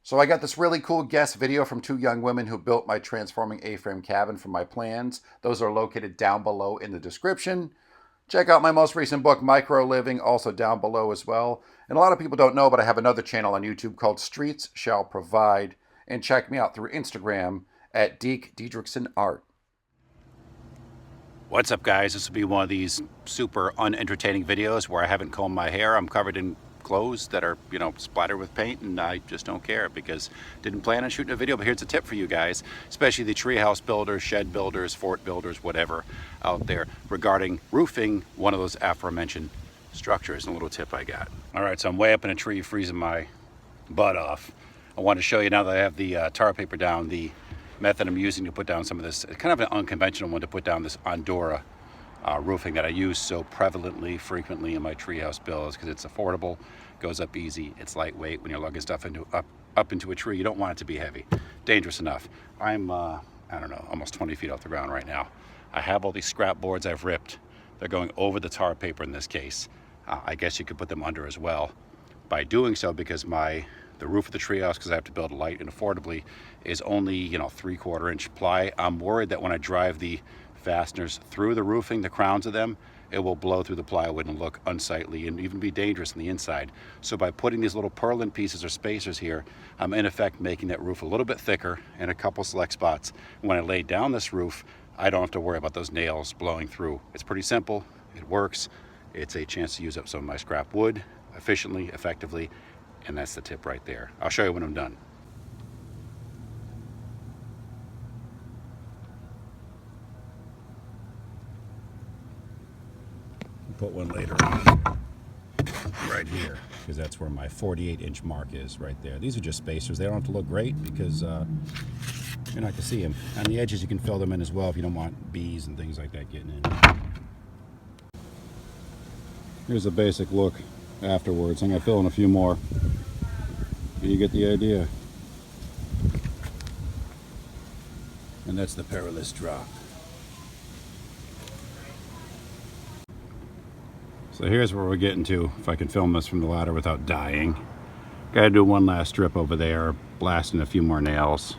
So I got this really cool guest video from two young women who built my transforming A-frame cabin from my plans. Those are located down below in the description. Check out my most recent book, Micro Living, also down below as well. And a lot of people don't know, but I have another channel on YouTube called Streets Shall Provide. And check me out through Instagram at Deek, Diedricksen Art. What's up, guys? This will be one of these super unentertaining videos where I haven't combed my hair. I'm covered in clothes that are, splattered with paint, and I just don't care because didn't plan on shooting a video. But here's a tip for you guys, especially the treehouse builders, shed builders, fort builders, whatever out there, regarding roofing one of those aforementioned structures. And a little tip I got. All right, so I'm way up in a tree freezing my butt off. I want to show you, now that I have the tar paper down, the method I'm using to put down some of this, kind of an unconventional one to put down this Ondura roofing that I use so prevalently, frequently in my treehouse builds, because it's affordable, goes up easy, it's lightweight. When you're lugging stuff up into a tree, you don't want it to be heavy. Dangerous enough. I'm, I don't know, almost 20 feet off the ground right now. I have all these scrap boards I've ripped. They're going over the tar paper in this case. I guess you could put them under as well. By doing so, because the roof of the treehouse, because I have to build light and affordably, is only 3/4 inch ply. I'm worried that when I drive the fasteners through the roofing, the crowns of them, it will blow through the plywood and look unsightly and even be dangerous on the inside. So by putting these little purlin pieces or spacers here, I'm in effect making that roof a little bit thicker in a couple select spots. When I lay down this roof, I don't have to worry about those nails blowing through. It's pretty simple, it works. It's a chance to use up some of my scrap wood efficiently, effectively, and that's the tip right there. I'll show you when I'm done. Put one later on right here, because that's where my 48-inch mark is right there. These are just spacers. They don't have to look great because you're not going to see them. On the edges, you can fill them in as well if you don't want bees and things like that getting in. Here's a basic look afterwards. I'm going to fill in a few more. You get the idea. And that's the perilous drop. So here's where we're getting to, if I can film this from the ladder without dying. Gotta do one last strip over there, blast in a few more nails,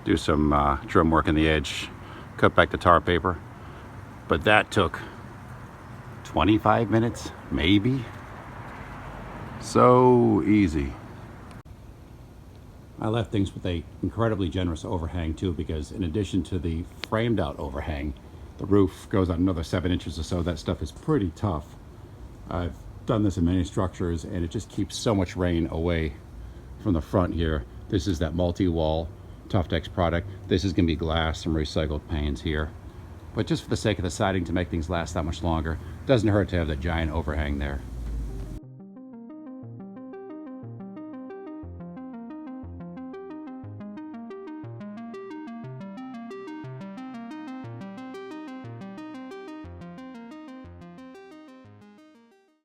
do some trim work in the edge, cut back the tar paper. But that took 25 minutes, maybe. So easy. I left things with a incredibly generous overhang too, because in addition to the framed out overhang, the roof goes on another 7 inches or so. That stuff is pretty tough. I've done this in many structures, and it just keeps so much rain away from the front here. This is that multi-wall Tuftex product. This is going to be glass, some recycled panes here. But just for the sake of the siding, to make things last that much longer, doesn't hurt to have that giant overhang there.